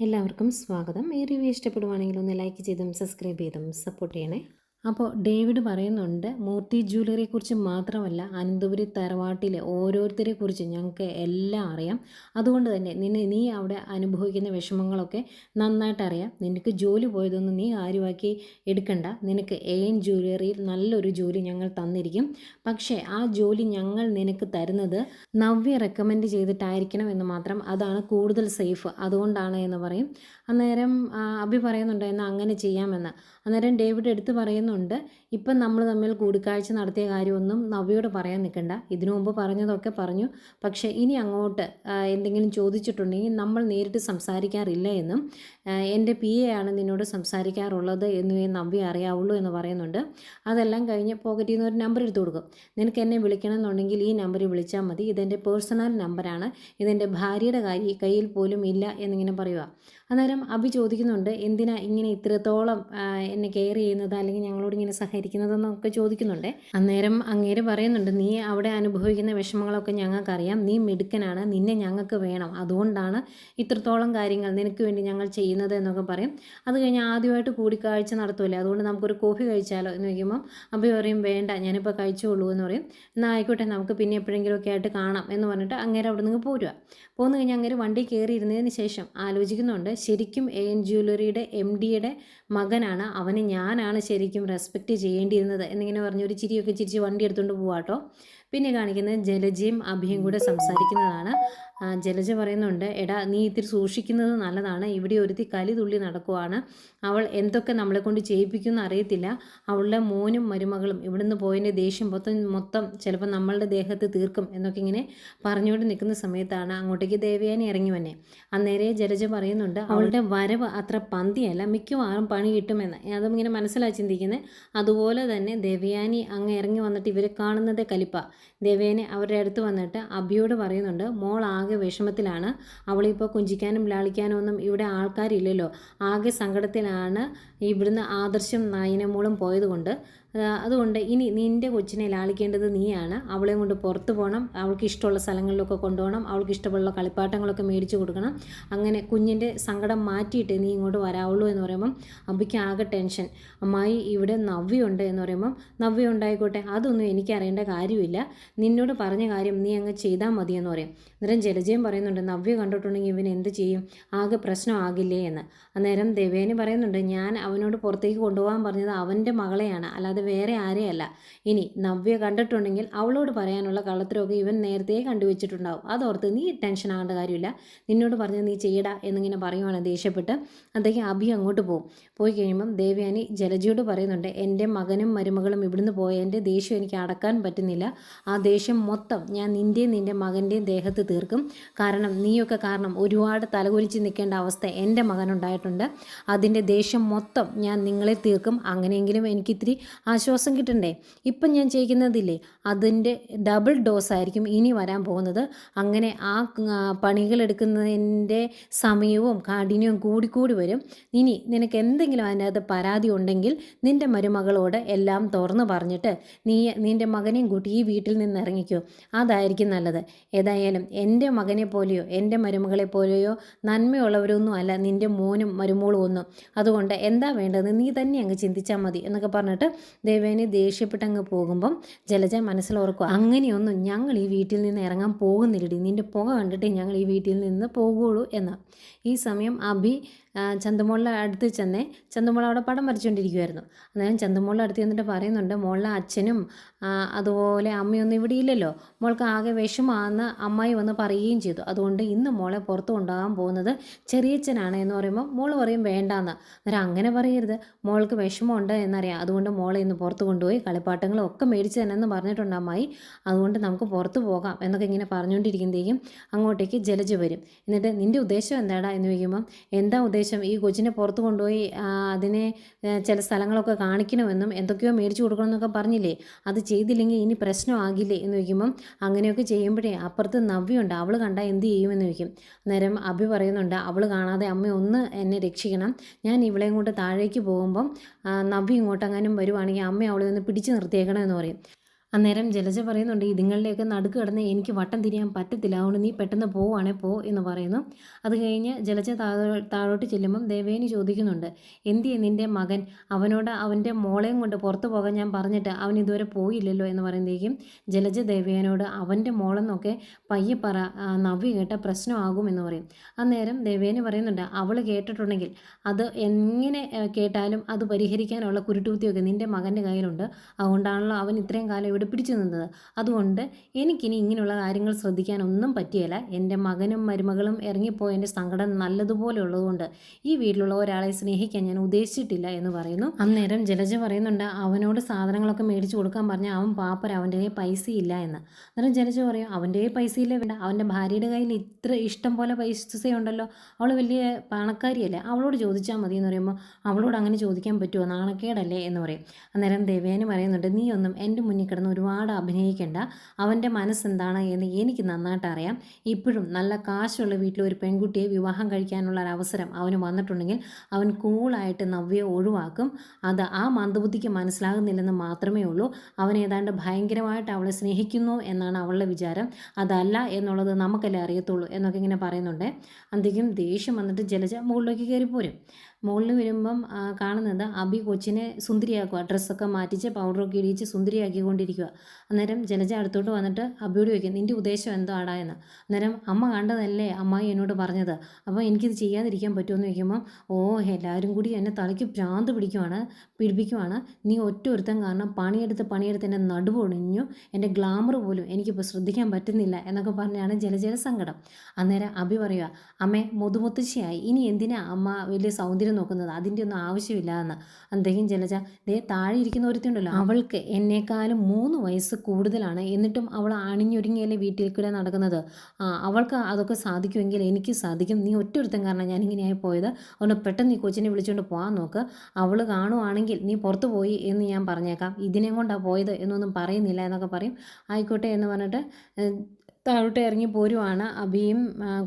എല്ലാവർക്കും സ്വാഗതം. ഈ റിവ്യൂ ഇഷ്ടപ്പെടുവാണെങ്കിൽ ഒന്ന് ലൈക്ക് ചെയ്തും സബ്സ്ക്രൈബ് ചെയ്തും സപ്പോർട്ട് ചെയ്യണേ. അപ്പോൾ ഡേവിഡ് പറയുന്നുണ്ട്, മൂർത്തി ജ്വല്ലറിയെക്കുറിച്ച് മാത്രമല്ല അനന്തപുരി തറവാട്ടിലെ ഓരോരുത്തരെക്കുറിച്ച് ഞങ്ങൾക്ക് എല്ലാം അറിയാം. അതുകൊണ്ട് തന്നെ നീ അവിടെ അനുഭവിക്കുന്ന വിഷമങ്ങളൊക്കെ നന്നായിട്ട് അറിയാം. നിനക്ക് ജോലി പോയതൊന്നും നീ കാര്യമാക്കി എടുക്കണ്ട. നിനക്ക് എൻ ജ്വല്ലറിയിൽ നല്ലൊരു ജോലി ഞങ്ങൾ തന്നിരിക്കും. പക്ഷേ ആ ജോലി ഞങ്ങൾ നിനക്ക് തരുന്നത് നവ്യ റെക്കമെൻഡ് ചെയ്തിട്ടായിരിക്കണം എന്ന് മാത്രം. അതാണ് കൂടുതൽ സേഫ്. അതുകൊണ്ടാണ് എന്ന് പറയും. അന്നേരം അഭി പറയുന്നുണ്ട് എന്നാൽ അങ്ങനെ ചെയ്യാമെന്ന്. അന്നേരം ഡേവിഡ് എടുത്ത് പറയുന്നുണ്ട്, ഇപ്പം നമ്മൾ തമ്മിൽ കൂടിക്കാഴ്ച നടത്തിയ കാര്യമൊന്നും നവ്യയോട് പറയാൻ നിൽക്കണ്ട. ഇതിനു മുമ്പ് പറഞ്ഞതൊക്കെ പറഞ്ഞു. പക്ഷേ ഇനി അങ്ങോട്ട് എന്തെങ്കിലും ചോദിച്ചിട്ടുണ്ടെങ്കിൽ നമ്മൾ നേരിട്ട് സംസാരിക്കാറില്ല എന്നും എൻ്റെ പി എ ആണ് നിന്നോട് സംസാരിക്കാറുള്ളത് എന്നുവേ നവ്യ അറിയാവുള്ളൂ എന്ന് പറയുന്നുണ്ട്. അതെല്ലാം കഴിഞ്ഞ് പോക്കറ്റിൽ നിന്ന് ഒരു നമ്പർ എടുത്തു കൊടുക്കും. നിനക്ക് എന്നെ വിളിക്കണം എന്നുണ്ടെങ്കിൽ ഈ നമ്പറിൽ വിളിച്ചാൽ മതി. ഇതെൻ്റെ പേഴ്സണൽ നമ്പറാണ്. ഇതെൻ്റെ ഭാര്യയുടെ കയ്യിൽ പോലും ഇല്ല എന്നിങ്ങനെ പറയുക. അന്നേരം അഭി ചോദിക്കുന്നുണ്ട്, എന്തിനാ ഇങ്ങനെ ഇത്രത്തോളം എന്നെ കെയർ ചെയ്യുന്നത്, അല്ലെങ്കിൽ ഞങ്ങളോട് ഇങ്ങനെ സഹകരിക്കുന്നതെന്നൊക്കെ ചോദിക്കുന്നുണ്ട്. അന്നേരം അങ്ങേര് പറയുന്നുണ്ട്, നീ അവിടെ അനുഭവിക്കുന്ന വിഷമങ്ങളൊക്കെ ഞങ്ങൾക്കറിയാം. നീ മിടുക്കനാണ്, നിന്നെ ഞങ്ങൾക്ക് വേണം. അതുകൊണ്ടാണ് ഇത്രത്തോളം കാര്യങ്ങൾ നിനക്ക് വേണ്ടി ഞങ്ങൾ ചെയ്യുന്നത് എന്നൊക്കെ പറയും. അത് കഴിഞ്ഞ് ആദ്യമായിട്ട് കൂടിക്കാഴ്ച നടത്തുമല്ലേ, അതുകൊണ്ട് നമുക്കൊരു കോഫി കഴിച്ചാലോ എന്ന് ചോദിക്കുമ്പം അഭി പറയും, വേണ്ട ഞാനിപ്പോൾ കഴിച്ചോളൂ എന്ന് പറയും. എന്നാൽ ആയിക്കോട്ടെ, നമുക്ക് പിന്നെ എപ്പോഴെങ്കിലുമൊക്കെ ആയിട്ട് കാണാം എന്ന് പറഞ്ഞിട്ട് അങ്ങേരെ അവിടെ നിന്ന് പോരുക. പോന്നു കഴിഞ്ഞാൽ അങ്ങേര് വണ്ടി കയറിയിരുന്നതിന് ശേഷം ആലോചിക്കുന്നുണ്ട്, ശരിക്കും എൻ ജ്വല്ലറിയുടെ MDയുടെ മകനാണ്, അവന് ഞാനാണ് ശരിക്കും റെസ്പെക്റ്റ് ചെയ്യേണ്ടിയിരുന്നത് എന്നിങ്ങനെ പറഞ്ഞ് ഒരു ചിരിയൊക്കെ ചിരിച്ച് വണ്ടി എടുത്തുകൊണ്ട് പോവാട്ടോ. പിന്നെ കാണിക്കുന്നത് ജലജയും അഭിയും കൂടെ സംസാരിക്കുന്നതാണ്. ജലജ പറയുന്നുണ്ട്, എടാ നീ ഇത്തിരി സൂക്ഷിക്കുന്നത് നല്ലതാണ്. ഇവിടെ ഒരുത്തി കലി തുള്ളി നടക്കുവാണ്. അവൾ എന്തൊക്കെ നമ്മളെ കൊണ്ട് ചെയ്യിപ്പിക്കുമെന്ന് അറിയത്തില്ല. അവളുടെ മോനും മരുമകളും ഇവിടുന്ന് പോയതിൻ്റെ ദേഷ്യം മൊത്തം ചിലപ്പോൾ നമ്മളുടെ ദേഹത്ത് തീർക്കും എന്നൊക്കെ ഇങ്ങനെ പറഞ്ഞുകൊണ്ട് നിൽക്കുന്ന സമയത്താണ് അങ്ങോട്ടേക്ക് ദേവയാനി ഇറങ്ങി വന്നെ. അന്നേരെ ജലജ പറയുന്നുണ്ട്, അവളുടെ വരവ് അത്ര പന്തിയല്ല, മിക്കവാറും പണി കിട്ടുമെന്ന്. അതും ഇങ്ങനെ മനസ്സിലായി ചിന്തിക്കുന്നത്. അതുപോലെ തന്നെ ദേവയാനി അങ്ങ് ഇറങ്ങി വന്നിട്ട് ഇവരെ കാണുന്നത് കലിപ്പ. ദേവയാനി അവരുടെ അടുത്ത് വന്നിട്ട് അഭിയോട് പറയുന്നുണ്ട്, മോൾ ആകെ വിഷമത്തിലാണ്. അവളിപ്പോൾ കുഞ്ചിക്കാനും ലാളിക്കാനും ഒന്നും ഇവിടെ ആൾക്കാരില്ലല്ലോ. ആകെ സങ്കടത്തിലാണ് ഇവിടുന്ന് ആദർശം നയനമോളും പോയതുകൊണ്ട്. അതുകൊണ്ട് ഇനി നിൻ്റെ കൊച്ചിനെ ലാളിക്കേണ്ടത് നീയാണ്. അവളെയും കൊണ്ട് പുറത്ത് പോകണം, അവൾക്ക് ഇഷ്ടമുള്ള സ്ഥലങ്ങളിലൊക്കെ കൊണ്ടുപോകണം, അവൾക്ക് ഇഷ്ടമുള്ള കളിപ്പാട്ടങ്ങളൊക്കെ മേടിച്ച് കൊടുക്കണം. അങ്ങനെ കുഞ്ഞിൻ്റെ സങ്കടം മാറ്റിയിട്ട് നീ ഇങ്ങോട്ട് വരാവുള്ളൂ എന്ന് പറയുമ്പം അബിക്ക് ആകെ ടെൻഷൻ. അമ്മായി ഇവിടെ നവ്യുണ്ട് എന്ന് പറയുമ്പം നവ്യ ഉണ്ടായിക്കോട്ടെ, അതൊന്നും എനിക്കറിയേണ്ട കാര്യമില്ല. നിന്നോട് പറഞ്ഞ കാര്യം നീ അങ്ങ് ചെയ്താൽ മതി എന്ന് പറയും. അന്നേരം ജലജയും പറയുന്നുണ്ട്, നവ്യ കണ്ടിട്ടുണ്ടെങ്കിൽ ഇവൻ എന്ത് ചെയ്യും, ആകെ പ്രശ്നമാകില്ലേ എന്ന്. അന്നേരം ദേവേനി പറയുന്നുണ്ട്, ഞാൻ അവനോട് പുറത്തേക്ക് കൊണ്ടുപോകാൻ പറഞ്ഞത് അവൻ്റെ മകളെയാണ്, അല്ലാതെ വേറെ ആരെയല്ല. ഇനി നവ്യ കണ്ടിട്ടുണ്ടെങ്കിൽ അവളോട് പറയാനുള്ള കള്ളത്തരമൊക്കെ ഇവൻ നേരത്തെ കണ്ടുവച്ചിട്ടുണ്ടാവും. അതോർത്ത് നീ ടെൻഷൻ ആകേണ്ട കാര്യമില്ല. നിന്നോട് പറഞ്ഞത് നീ ചെയ്യടാ എന്നിങ്ങനെ പറയുവാണ് ദേഷ്യപ്പെട്ട്. അദ്ദേഹം അഭി അങ്ങോട്ട് പോകും. പോയി കഴിയുമ്പം ദേവയാനി ജലജയോട് പറയുന്നുണ്ട്, എൻ്റെ മകനും മരുമകളും ഇവിടുന്ന് പോയ എൻ്റെ ദേഷ്യം എനിക്ക് അടക്കാൻ പറ്റുന്നില്ല. ആ ദേഷ്യം മൊത്തം ഞാൻ നിൻ്റെ മകൻ്റെയും ദേഹത്ത് തീർക്കും. കാരണം നീയൊക്കെ കാരണം ഒരുപാട് തലകുനിച്ച് നിൽക്കേണ്ട അവസ്ഥ എൻ്റെ മകനുണ്ടായിട്ടുണ്ട്. അതിൻ്റെ ദേഷ്യം മൊത്തം ഞാൻ നിങ്ങളെ തീർക്കും. അങ്ങനെയെങ്കിലും എനിക്കിത്തിരി ആശ്വാസം കിട്ടണ്ടേ. ഇപ്പം ഞാൻ ചെയ്യിക്കുന്നതില്ലേ, അതിൻ്റെ ഡബിൾ ഡോസ് ആയിരിക്കും ഇനി വരാൻ പോകുന്നത്. അങ്ങനെ ആ പണികളെടുക്കുന്നതിൻ്റെ സമയവും കാഠിന്യവും കൂടിക്കൂടി വരും. ഇനി നിനക്ക് എന്തെങ്കിലും അതിനകത്ത് പരാതി ഉണ്ടെങ്കിൽ നിൻ്റെ മരുമകളോട് എല്ലാം തുറന്ന് പറഞ്ഞിട്ട് നിൻ്റെ മകനെയും കൂട്ടി ഈ വീട്ടിൽ നിന്ന് ഇറങ്ങിക്കോ. അതായിരിക്കും നല്ലത്. ഏതായാലും എൻ്റെ മകനെ പോലെയോ എൻ്റെ മരുമകളെ പോലെയോ നന്മയുള്ളവരൊന്നും അല്ല നിൻ്റെ മോനും മരുമോളും ഒന്നും. അതുകൊണ്ട് എന്താ വേണ്ടത് നീ തന്നെ അങ്ങ് ചിന്തിച്ചാൽ മതി എന്നൊക്കെ പറഞ്ഞിട്ട് ദേവേനെ ദേഷ്യപ്പെട്ട് അങ്ങ് പോകുമ്പം ജലജ മനസ്സിലോർക്കുക, അങ്ങനെയൊന്നും ഞങ്ങൾ ഈ വീട്ടിൽ നിന്ന് ഇറങ്ങാൻ പോകുന്നില്ലടി, നിൻ്റെ പുക കണ്ടിട്ട് ഞങ്ങൾ ഈ വീട്ടിൽ നിന്ന് പോകുള്ളൂ എന്ന്. ഈ സമയം അഭി ചന്തുമോളുടെ അടുത്ത് ചെന്നേ. ചന്തുമോൾ അവിടെ പടം വരച്ചുകൊണ്ടിരിക്കുമായിരുന്നു. അന്നേരം ചന്തുമോളുടെ അടുത്ത് ചെന്നിട്ട് പറയുന്നുണ്ട്, മോളുടെ അച്ഛനും അതുപോലെ അമ്മയൊന്നും ഇവിടെ ഇല്ലല്ലോ, മോൾക്ക് ആകെ വിഷമാണെന്ന് അമ്മായി വന്ന് പറയുകയും ചെയ്തു. അതുകൊണ്ട് ഇന്ന് മോളെ പുറത്ത് കൊണ്ടുപോകാൻ പോകുന്നത് ചെറിയച്ഛനാണ് എന്ന് പറയുമ്പോൾ മോൾ പറയും വേണ്ടാന്ന്. അന്നേരം അങ്ങനെ പറയരുത്, മോൾക്ക് വിഷമമുണ്ട് എന്നറിയാം, അതുകൊണ്ട് മോളെ ഇന്ന് പുറത്ത് കൊണ്ടുപോയി കളിപ്പാട്ടങ്ങളും ഒക്കെ മേടിച്ച് തന്നെന്ന് പറഞ്ഞിട്ടുണ്ട് അമ്മായി. അതുകൊണ്ട് നമുക്ക് പുറത്ത് പോകാം എന്നൊക്കെ ഇങ്ങനെ പറഞ്ഞുകൊണ്ടിരിക്കുമ്പോഴേക്കും അങ്ങോട്ടേക്ക് ജലജ വരും. എന്നിട്ട് നിൻ്റെ ഉദ്ദേശം എന്താടാ എന്ന് ചോദിക്കുമ്പം, എന്താ ഉദ്ദേശം, ഈ കൊച്ചിനെ പുറത്ത് കൊണ്ടുപോയി അതിനെ ചില സ്ഥലങ്ങളൊക്കെ കാണിക്കണമെന്നും എന്തൊക്കെയോ മേടിച്ചു കൊടുക്കണമെന്നൊക്കെ പറഞ്ഞില്ലേ, അത് ചെയ്തില്ലെങ്കിൽ ഇനി പ്രശ്നമാകില്ലേ എന്ന് ചോദിക്കുമ്പം, അങ്ങനെയൊക്കെ ചെയ്യുമ്പോഴേ അപ്പുറത്ത് നവ്യുണ്ട്, അവൾ കണ്ടാൽ എന്ത് ചെയ്യുമെന്ന് ചോദിക്കും. അന്നേരം അഭി പറയുന്നുണ്ട്, അവൾ കാണാതെ അമ്മ ഒന്ന് എന്നെ രക്ഷിക്കണം, ഞാൻ ഇവളെയും കൊണ്ട് താഴേക്ക് പോകുമ്പം നവ്യ ഇങ്ങോട്ടെങ്ങാനും വരുവാണെങ്കിൽ അമ്മ അവളെ ഒന്ന് പിടിച്ചു നിർത്തിയേക്കണം എന്ന് പറയും. അന്നേരം ജലജ പറയുന്നുണ്ട്, ഇതുങ്ങളുടെയൊക്കെ നടുക്ക് കിടന്ന് എനിക്ക് വട്ടം തിരിയാൻ പറ്റത്തില്ല, അതുകൊണ്ട് നീ പെട്ടെന്ന് പോവുകയാണെ പോ എന്ന് പറയുന്നു. അത് കഴിഞ്ഞ് ജലജ താഴോട്ട് ചെല്ലുമ്പം ദേവേനി ചോദിക്കുന്നുണ്ട്, എന്തിയെ നിൻ്റെ മകൻ, അവനോട് അവൻ്റെ മോളെയും കൊണ്ട് പുറത്ത് പോകാൻ ഞാൻ പറഞ്ഞിട്ട് അവൻ ഇതുവരെ പോയില്ലല്ലോ എന്ന് പറയുമ്പോഴേക്കും ജലജ ദേവേനോട് അവൻ്റെ മോളെന്നൊക്കെ പയ്യെ പറ, നവ്യ കേട്ട പ്രശ്നമാകുമെന്ന് പറയും. അന്നേരം ദേവേനി പറയുന്നുണ്ട്, അവൾ കേട്ടിട്ടുണ്ടെങ്കിൽ അത് എങ്ങനെ കേട്ടാലും അത് പരിഹരിക്കാനുള്ള കുരുട്ടുബുദ്ധിയൊക്കെ നിൻ്റെ മകൻ്റെ കയ്യിലുണ്ട്, അതുകൊണ്ടാണല്ലോ അവൻ ഇത്രയും കാലം ഇവിടെ പിടിച്ചു നിന്നത്. അതുകൊണ്ട് എനിക്കിനി ഇങ്ങനെയുള്ള കാര്യങ്ങൾ ശ്രദ്ധിക്കാനൊന്നും പറ്റിയല്ല. എൻ്റെ മകനും മരുമകളും ഇറങ്ങിപ്പോയതിൻ്റെ സങ്കടം നല്ലതുപോലെ ഉള്ളതുകൊണ്ട് ഈ വീട്ടിലുള്ള ഒരാളെ സ്നേഹിക്കാൻ ഞാൻ ഉദ്ദേശിച്ചിട്ടില്ല എന്ന് പറയുന്നു. അന്നേരം ജലജ പറയുന്നുണ്ട്, അവനോട് സാധനങ്ങളൊക്കെ മേടിച്ചു കൊടുക്കാൻ പറഞ്ഞാൽ അവൻ പാപ്പര, അവൻ്റെ കയ്യിൽ പൈസ ഇല്ല എന്ന്. അന്നേരം ജലജ പറയും, അവൻ്റെ കയ്യിൽ പൈസ ഇല്ലേ വേണ്ട, അവൻ്റെ ഭാര്യയുടെ കയ്യിൽ ഇത്ര ഇഷ്ടം പോലെ പൈസയുണ്ടല്ലോ, അവൾ വലിയ പണക്കാരിയല്ലേ, അവളോട് ചോദിച്ചാൽ മതി എന്ന് പറയുമ്പോൾ അവളോട് അങ്ങനെ ചോദിക്കാൻ പറ്റുമോ, നാണക്കേടല്ലേ എന്ന് പറയും. അന്നേരം ദേവേനി പറയുന്നുണ്ട്, നീ ഒന്നും എൻ്റെ മുന്നിൽ കിടന്ന് ഒരുപാട് അഭിനയിക്കേണ്ട, അവൻ്റെ മനസ്സെന്താണ് എന്ന് എനിക്ക് നന്നായിട്ട് അറിയാം. ഇപ്പോഴും നല്ല കാശുള്ള വീട്ടിൽ ഒരു പെൺകുട്ടിയെ വിവാഹം കഴിക്കാനുള്ള ഒരു അവസരം അവന് വന്നിട്ടുണ്ടെങ്കിൽ അവൻ കൂളായിട്ട് നവ്യയെ ഒഴിവാക്കും. അത് ആ മന്ദബുദ്ധിക്ക് മനസ്സിലാകുന്നില്ലെന്ന് മാത്രമേ ഉള്ളൂ. അവൻ ഏതാണ്ട് ഭയങ്കരമായിട്ട് അവളെ സ്നേഹിക്കുന്നു എന്നാണ് അവളുടെ വിചാരം, അതല്ല എന്നുള്ളത് നമുക്കല്ലേ അറിയത്തുള്ളൂ എന്നൊക്കെ ഇങ്ങനെ പറയുന്നുണ്ട്. അന്തിക്കും ദേഷ്യം വന്നിട്ട് ജലജ മുകളിലേക്ക് കയറിപ്പോരും. മുകളിൽ വരുമ്പം കാണുന്നത് അബി കൊച്ചിനെ സുന്ദരിയാക്കുക, ഡ്രസ്സൊക്കെ മാറ്റിച്ച് പൗഡറൊക്കെ ഇടിച്ച് സുന്ദരിയാക്കിക്കൊണ്ടിരിക്കുക. അന്നേരം ജലജ അടുത്തോട്ട് വന്നിട്ട് അബിയോട് ചോദിക്കും, നിൻ്റെ ഉദ്ദേശം എന്തോ ആടാ എന്ന്. അന്നേരം അമ്മ കണ്ടതല്ലേ അമ്മായി എന്നോട് പറഞ്ഞത്, അപ്പോൾ എനിക്കിത് ചെയ്യാതിരിക്കാൻ പറ്റുമെന്ന് ചോദിക്കുമ്പം, ഓ എല്ലാവരും കൂടി എന്നെ തലയ്ക്ക് ഭ്രാന്ത് പിടിപ്പിക്കുവാണ്, നീ ഒറ്റ ഒരുത്തൻ കാരണം പണിയെടുത്ത് എൻ്റെ നടുവൊടിഞ്ഞു, എൻ്റെ ഗ്ലാമർ പോലും എനിക്കിപ്പോൾ ശ്രദ്ധിക്കാൻ പറ്റുന്നില്ല എന്നൊക്കെ പറഞ്ഞാണ് ജലജയുടെ സങ്കടം. അന്നേരം അബി പറയുക, അമ്മേ മുതുമുത്തശ്ശിയായി, ഇനി എന്തിനാ അമ്മ വലിയ സൗന്ദര്യം നോക്കുന്നത്, അതിൻ്റെ ഒന്നും ആവശ്യമില്ല എന്ന്. എന്തെങ്കിലും ജലജ, ദേ താഴെ ഇരിക്കുന്ന ഒരുത്തുണ്ടല്ലോ, അവൾക്ക് എന്നേക്കാളും 3 വയസ്സ് കൂടുതലാണ്, എന്നിട്ടും അവൾ അണിഞ്ഞൊരുങ്ങിയല്ലേ വീട്ടിൽ കൂടെ നടക്കുന്നത്. അവൾക്ക് അതൊക്കെ സാധിക്കുമെങ്കിൽ എനിക്ക് സാധിക്കും, നീ ഒറ്റ ഒരുത്തൻ കാരണം ഞാനിങ്ങനെയായി പോയത്, അതുകൊണ്ട് പെട്ടെന്ന് ഈ കൊച്ചിനെ വിളിച്ചുകൊണ്ട് പോകാൻ നോക്ക്, അവൾ കാണുവാണെങ്കിൽ നീ പുറത്ത് പോയി എന്ന് ഞാൻ പറഞ്ഞേക്കാം, ഇതിനെ കൊണ്ടാണ് പോയത് എന്നൊന്നും പറയുന്നില്ല എന്നൊക്കെ പറയും. ആയിക്കോട്ടെ എന്ന് പറഞ്ഞിട്ട് താഴോട്ട് ഇറങ്ങി പോരുവാണ് അബിയും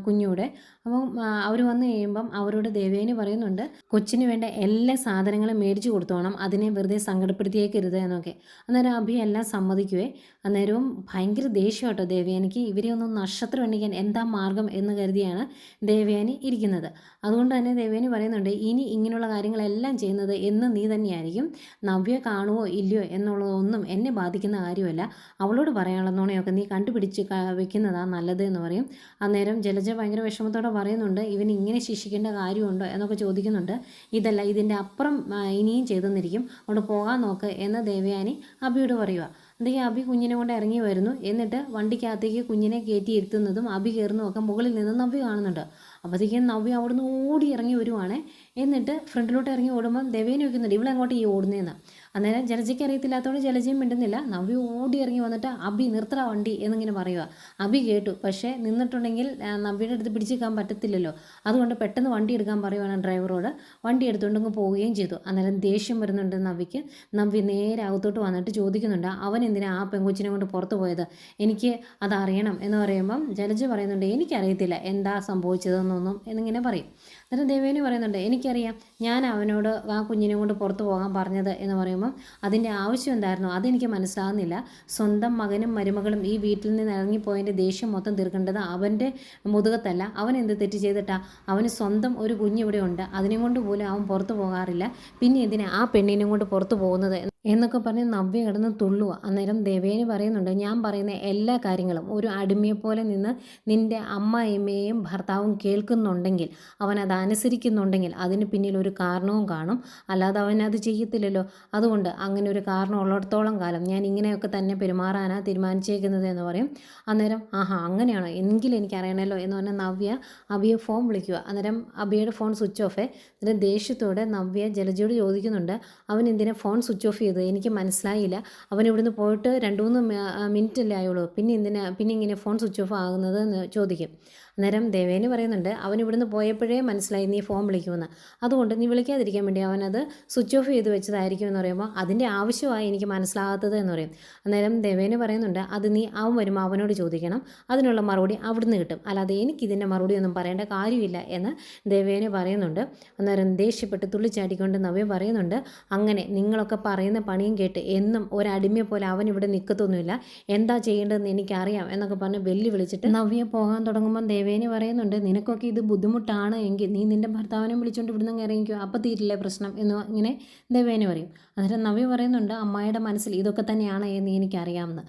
കുഞ്ഞൂടെ. അപ്പം അവർ വന്നു കഴിയുമ്പം അവരോട് ദേവേനി പറയുന്നുണ്ട്, കൊച്ചിന് വേണ്ട എല്ലാ സാധനങ്ങളും മേടിച്ചു കൊടുത്തോണം, അതിനെ വെറുതെ സങ്കടപ്പെടുത്തിയേക്കരുത് എന്നൊക്കെ. അന്നേരം അബി എല്ലാം സമ്മതിക്കുവേ. അന്നേരവും ഭയങ്കര ദേഷ്യം കേട്ടോ ദേവയാനിക്ക്, ഇവരെ ഒന്നും നക്ഷത്രം എണ്ണിക്കാൻ എന്താ മാർഗം എന്ന് കരുതിയാണ് ദേവയാനി ഇരിക്കുന്നത്. അതുകൊണ്ട് തന്നെ ദേവയാനി പറയുന്നുണ്ട്, ഇനി ഇങ്ങനെയുള്ള കാര്യങ്ങളെല്ലാം ചെയ്യുന്നത് എന്ന് നീ തന്നെയായിരിക്കും, നവ്യ കാണുമോ ഇല്ലയോ എന്നുള്ളതൊന്നും എന്നെ ബാധിക്കുന്ന കാര്യമല്ല, അവളോട് പറയാനുള്ള നുണയൊക്കെ നീ കണ്ടുപിടിച്ച് വെക്കുന്നതാണ് നല്ലത് എന്ന് പറയും. അന്നേരം ജലജ ഭയങ്കര വിഷമത്തോടെ പറയുന്നുണ്ട്, ഇവൻ ഇങ്ങനെ ശിക്ഷിക്കേണ്ട കാര്യമുണ്ടോ എന്നൊക്കെ ചോദിക്കുന്നുണ്ട്. ഇതല്ല, ഇതിൻ്റെ അപ്പുറം ഇനിയും ചെയ്തെന്നിരിക്കും, അവിടെ പോകാൻ നോക്ക് എന്ന് ദേവയാനി അബിയോട് പറയുക. എന്തെങ്കിലും അബി കുഞ്ഞിനെ കൊണ്ട് ഇറങ്ങി വരുന്നു. എന്നിട്ട് വണ്ടിക്കകത്തേക്ക് കുഞ്ഞിനെ കയറ്റി ഇരുത്തുന്നതും അബി കയറുന്നതൊക്കെ മുകളിൽ നിന്ന് നവ്യ കാണുന്നുണ്ട്. അപ്പോഴത്തേക്കും നവ്യ അവിടുന്ന് ഓടി ഇറങ്ങി വരുവാണ്. എന്നിട്ട് ഫ്രണ്ടിലോട്ട് ഇറങ്ങി ഓടുമ്പം ദേവേനി വയ്ക്കുന്നുണ്ട്, ഇവളെങ്ങോട്ട് ഈ ഓടുന്നതെന്ന്. അന്നേരം ജലജയ്ക്ക് അറിയത്തില്ലാത്തതുകൊണ്ട് ജലജയും മിണ്ടുന്നില്ല. നവ്യ ഓടി ഇറങ്ങി വന്നിട്ട്, അബി നിർത്തറ വണ്ടി എന്നിങ്ങനെ പറയുക. അബി കേട്ടു, പക്ഷേ നിന്നിട്ടുണ്ടെങ്കിൽ നവ്യയുടെ അടുത്ത് പിടിച്ചേക്കാൻ പറ്റത്തില്ലല്ലോ, അതുകൊണ്ട് പെട്ടെന്ന് വണ്ടി എടുക്കാൻ പറയുവാണ് ഡ്രൈവറോട്. വണ്ടി എടുത്തുകൊണ്ടങ്ങ് പോവുകയും ചെയ്തു. അന്നേരം ദേഷ്യം വരുന്നുണ്ട് നവ്യയ്ക്ക്. നവ്യ നേരെ അകത്തോട്ട് വന്നിട്ട് ചോദിക്കുന്നുണ്ട്, അവൻ എന്തിനാ ആ പെങ്കൊച്ചിനെ കൊണ്ട് പുറത്ത് പോയത്, എനിക്ക് അതറിയണം എന്ന് പറയുമ്പം ജലജ പറയുന്നുണ്ട്, എനിക്കറിയത്തില്ല എന്താ സംഭവിച്ചതെന്നൊന്നും എന്നിങ്ങനെ പറയും. അന്നേരം ദേവേനി പറയുന്നുണ്ട്, എനിക്കറിയാം, ഞാൻ അവനോട് ആ കുഞ്ഞിനെ കൊണ്ട് പുറത്ത് പോകാൻ പറഞ്ഞത് എന്ന് പറയുമ്പം അതിൻ്റെ ആവശ്യം എന്തായിരുന്നു അതെനിക്ക് മനസ്സിലാകുന്നില്ല. സ്വന്തം മകനും മരുമകളും ഈ വീട്ടിൽ നിന്ന് ഇറങ്ങിപ്പോയതിൻ്റെ ദേഷ്യം മൊത്തം തീർക്കേണ്ടത് അവൻ്റെ മുതുകത്തല്ല. അവൻ എന്ത് തെറ്റ് ചെയ്തിട്ടാ, അവന് സ്വന്തം ഒരു കുഞ്ഞിവിടെ ഉണ്ട്, അതിനെ കൊണ്ട് പോലും അവൻ പുറത്ത് പോകാറില്ല, പിന്നെ എന്തിനാ ആ പെണ്ണിനെ കൊണ്ട് പുറത്ത് പോകുന്നത് എന്നൊക്കെ പറഞ്ഞ് നവ്യ കിടന്ന് തുള്ളുക. അന്നേരം ദേവേനി പറയുന്നുണ്ട്, ഞാൻ പറയുന്ന എല്ലാ കാര്യങ്ങളും ഒരു അടിമയെപ്പോലെ നിന്ന് നിൻ്റെ അമ്മയമ്മയും ഭർത്താവും കേൾക്കുന്നുണ്ടെങ്കിൽ, അവനത് അനുസരിക്കുന്നുണ്ടെങ്കിൽ അതിന് പിന്നിൽ ഒരു കാരണവും കാണും, അല്ലാതെ അവനത് ചെയ്യത്തില്ലല്ലോ. അതുകൊണ്ട് അങ്ങനെ ഒരു കാരണം ഉള്ളിടത്തോളം കാലം ഞാൻ ഇങ്ങനെയൊക്കെ തന്നെ പെരുമാറാനാണ് തീരുമാനിച്ചേക്കുന്നത് എന്ന് പറയും. അന്നേരം ആഹാ അങ്ങനെയാണോ, എങ്കിൽ എനിക്കറിയണമല്ലോ എന്ന് പറഞ്ഞാൽ നവ്യ അബിയെ ഫോൺ വിളിക്കുക. അന്നേരം അബിയുടെ ഫോൺ സ്വിച്ച് ഓഫ്. അന്നേരം ദേഷ്യത്തോടെ നവ്യ ജലജയോട് ചോദിക്കുന്നുണ്ട്, അവൻ എന്തിനാ ഫോൺ സ്വിച്ച് ഓഫ് ചെയ്തത്, എനിക്ക് മനസ്സിലായില്ല, അവൻ ഇവിടുന്ന് പോയിട്ട് 2-3 മിനിറ്റല്ലേ ആയുള്ളൂ, പിന്നെ ഇങ്ങനെ ഫോൺ സ്വിച്ച് ഓഫ് ആകുന്നത് എന്ന് ചോദിക്കും. അന്നേരം ദേവേനി പറയുന്നുണ്ട് അവൻ ഇവിടുന്ന് പോയപ്പോഴേ മനസ്സിലായി നീ ഫോൺ വിളിക്കുമെന്ന്, അതുകൊണ്ട് നീ വിളിക്കാതിരിക്കാൻ വേണ്ടി അവനത് സ്വിച്ച് ഓഫ് ചെയ്ത് വെച്ചതായിരിക്കും എന്ന് പറയുമ്പോൾ അതിൻ്റെ ആവശ്യമായി എനിക്ക് മനസ്സിലാകാത്തത് എന്ന് പറയും. അന്നേരം ദേവേനി പറയുന്നുണ്ട് അത് നീ അവൻ വരുമ്പോൾ അവനോട് ചോദിക്കണം, അതിനുള്ള മറുപടി അവിടുന്ന് കിട്ടും, അല്ലാതെ എനിക്കിതിൻ്റെ മറുപടി ഒന്നും പറയേണ്ട കാര്യമില്ല എന്ന് ദേവേനി പറയുന്നുണ്ട്. അന്നേരം ദേഷ്യപ്പെട്ട് തുള്ളിച്ചാടിക്കൊണ്ട് നവ്യ പറയുന്നുണ്ട് അങ്ങനെ നിങ്ങളൊക്കെ പറയുന്ന പണിയും കേട്ട് എന്നും ഒരടിമയെ പോലെ അവൻ ഇവിടെ നിൽക്കത്തൊന്നുമില്ല, എന്താ ചെയ്യേണ്ടതെന്ന് എനിക്കറിയാം എന്നൊക്കെ പറഞ്ഞ് വിളിച്ചിട്ട് നവ്യ പോകാൻ തുടങ്ങുമ്പം ദേവേനി പറയുന്നുണ്ട് നിനക്കൊക്കെ ഇത് ബുദ്ധിമുട്ടാണ് എങ്കിൽ നീ നിൻ്റെ ഭർത്താവിനെ വിളിച്ചുകൊണ്ട് ഇവിടുന്ന് ഇറങ്ങിക്കോ, അപ്പോൾ തീരില്ലേ പ്രശ്നം എന്ന് ഇങ്ങനെ ദേവേനി പറയും. അന്നേരം നവ്യ പറയുന്നുണ്ട് അമ്മായിയുടെ മനസ്സിൽ ഇതൊക്കെ തന്നെയാണ് എന്ന് എനിക്കറിയാമെന്ന്,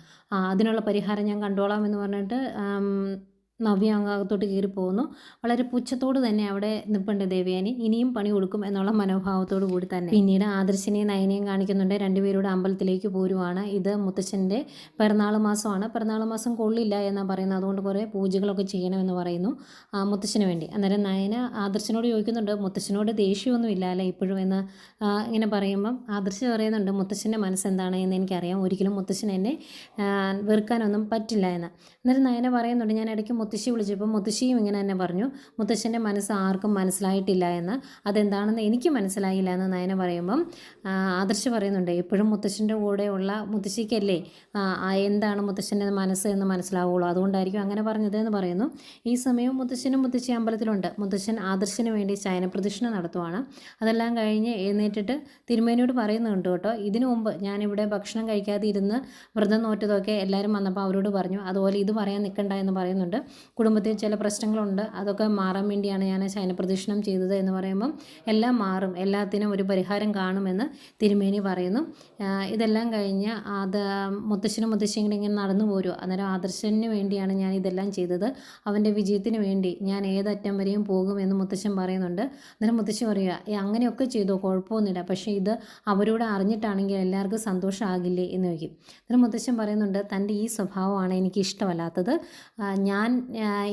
അതിനുള്ള പരിഹാരം ഞാൻ കണ്ടോളാം എന്ന് പറഞ്ഞിട്ട് നവ്യ അകത്തോട്ട് കയറി പോകുന്നു. വളരെ പുച്ഛത്തോട് തന്നെ അവിടെ നിൽപ്പുണ്ട് ദേവയാനി, ഇനിയും പണി കൊടുക്കും എന്നുള്ള മനോഭാവത്തോടു കൂടി തന്നെ. പിന്നീട് ആദർശിനെയും നയനെയും കാണിക്കുന്നുണ്ട്, രണ്ടുപേരുടെ അമ്പലത്തിലേക്ക് പോരുവാണ്. ഇത് മുത്തച്ഛൻ്റെ പിറന്നാൾ മാസമാണ്, പിറന്നാൾ മാസം കൊള്ളില്ല എന്നാണ് പറയുന്നത്, അതുകൊണ്ട് കുറേ പൂജകളൊക്കെ ചെയ്യണമെന്ന് പറയുന്നു മുത്തച്ഛന് വേണ്ടി. അന്നേരം നയന ആദർശനോട് ചോദിക്കുന്നുണ്ട് മുത്തച്ഛനോട് ദേഷ്യമൊന്നും ഇല്ല അല്ലേ ഇപ്പോഴും എന്ന് ഇങ്ങനെ പറയുമ്പം ആദർശ് പറയുന്നുണ്ട് മുത്തച്ഛൻ്റെ മനസ്സെന്താണ് എന്ന് എനിക്കറിയാം, ഒരിക്കലും മുത്തച്ഛൻ എന്നെ വെറുക്കാനൊന്നും പറ്റില്ല എന്ന്. അന്നേരം നയന പറയുന്നുണ്ട് ഞാൻ ഇടയ്ക്ക് മുത്തശ്ശി വിളിച്ചപ്പോൾ മുത്തശ്ശിയും ഇങ്ങനെ തന്നെ പറഞ്ഞു മുത്തശ്ശൻ്റെ മനസ്സ് ആർക്കും മനസ്സിലായിട്ടില്ല എന്ന്, അതെന്താണെന്ന് എനിക്ക് മനസ്സിലായില്ല എന്ന് നയന പറയുമ്പം ആദർശ് പറയുന്നുണ്ട് എപ്പോഴും മുത്തശ്ശൻ്റെ കൂടെയുള്ള മുത്തശ്ശിക്കല്ലേ എന്താണ് മുത്തശ്ശൻ്റെ മനസ്സ് എന്ന് മനസ്സിലാവുള്ളൂ, അതുകൊണ്ടായിരിക്കും അങ്ങനെ പറഞ്ഞത് എന്ന് പറയുന്നു. ഈ സമയം മുത്തശ്ശനും മുത്തശ്ശി അമ്പലത്തിലുണ്ട്. മുത്തശ്ശൻ ആദർശിന് വേണ്ടി ശയനപ്രദക്ഷിണ നടത്തുവാണ്. അതെല്ലാം കഴിഞ്ഞ് എഴുന്നേറ്റിട്ട് തിരുമേനിയോട് പറയുന്നുണ്ട് കേട്ടോ, ഇതിനു മുമ്പ് ഞാനിവിടെ ഭക്ഷണം കഴിക്കാതെ ഇരുന്ന് വ്രതം നോറ്റതൊക്കെ എല്ലാവരും വന്നപ്പോൾ അവരോട് പറഞ്ഞു, അതുപോലെ ഇത് പറയാൻ നിൽക്കണ്ട എന്ന് പറയുന്നുണ്ട്. കുടുംബത്തിൽ ചില പ്രശ്നങ്ങളുണ്ട്, അതൊക്കെ മാറാൻ വേണ്ടിയാണ് ഞാൻ ശയനപ്രദക്ഷിണം ചെയ്തത് എന്ന് പറയുമ്പം എല്ലാം മാറും, എല്ലാത്തിനും ഒരു പരിഹാരം കാണുമെന്ന് തിരുമേനി പറയുന്നു. ഇതെല്ലാം കഴിഞ്ഞ് അത് മുത്തശ്ശനും മുത്തശ്ശിയും കൂടെ ഇങ്ങനെ നടന്നു പോരുക. അന്നേരം ആദർശന് വേണ്ടിയാണ് ഞാൻ ഇതെല്ലാം ചെയ്തത്, അവൻ്റെ വിജയത്തിന് വേണ്ടി ഞാൻ ഏതറ്റം വരെയും പോകുമെന്ന് മുത്തശ്ശൻ പറയുന്നുണ്ട്. അന്നേരം മുത്തശ്ശി പറയുക അങ്ങനെയൊക്കെ ചെയ്തോ കുഴപ്പമൊന്നുമില്ല, പക്ഷേ ഇത് അവരോട് അറിഞ്ഞിട്ടാണെങ്കിൽ എല്ലാവർക്കും സന്തോഷമാകില്ലേ എന്ന് ചോദിക്കും. അന്നേരം മുത്തശ്ശൻ പറയുന്നുണ്ട് തൻ്റെ ഈ സ്വഭാവമാണ് എനിക്ക് ഇഷ്ടമല്ലാത്തത്, ഞാൻ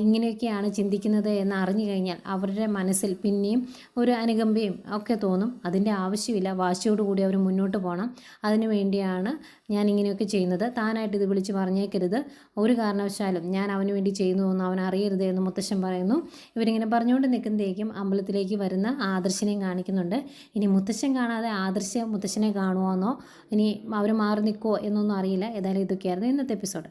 ഇങ്ങനെയൊക്കെയാണ് ചിന്തിക്കുന്നത് എന്ന് അറിഞ്ഞു കഴിഞ്ഞാൽ അവരുടെ മനസ്സിൽ പിന്നെയും ഒരു അനുകമ്പയും ഒക്കെ തോന്നും, അതിൻ്റെ ആവശ്യമില്ല, വാശിയോടുകൂടി അവർ മുന്നോട്ട് പോകണം, അതിനു വേണ്ടിയാണ് ഞാൻ ഇങ്ങനെയൊക്കെ ചെയ്യുന്നത്, താനായിട്ട് ഇത് വിളിച്ച് പറഞ്ഞേക്കരുത്, ഒരു കാരണവശാലും ഞാൻ അവന് വേണ്ടി ചെയ്യുന്നു എന്ന് അവൻ അറിയരുത് എന്ന് മുത്തശ്ശൻ പറയുന്നു. ഇവരിങ്ങനെ പറഞ്ഞുകൊണ്ട് നിൽക്കുന്നതേക്കും അമ്പലത്തിലേക്ക് വരുന്ന ആദർശിനെയും കാണിക്കുന്നുണ്ട്. ഇനി മുത്തശ്ശൻ കാണാതെ ആദർശ മുത്തശ്ശനെ കാണുമോ എന്നോ ഇനി അവർ മാറി നിൽക്കുമോ എന്നൊന്നും അറിയില്ല. ഏതായാലും ഇതൊക്കെയായിരുന്നു ഇന്നത്തെ എപ്പിസോഡ്.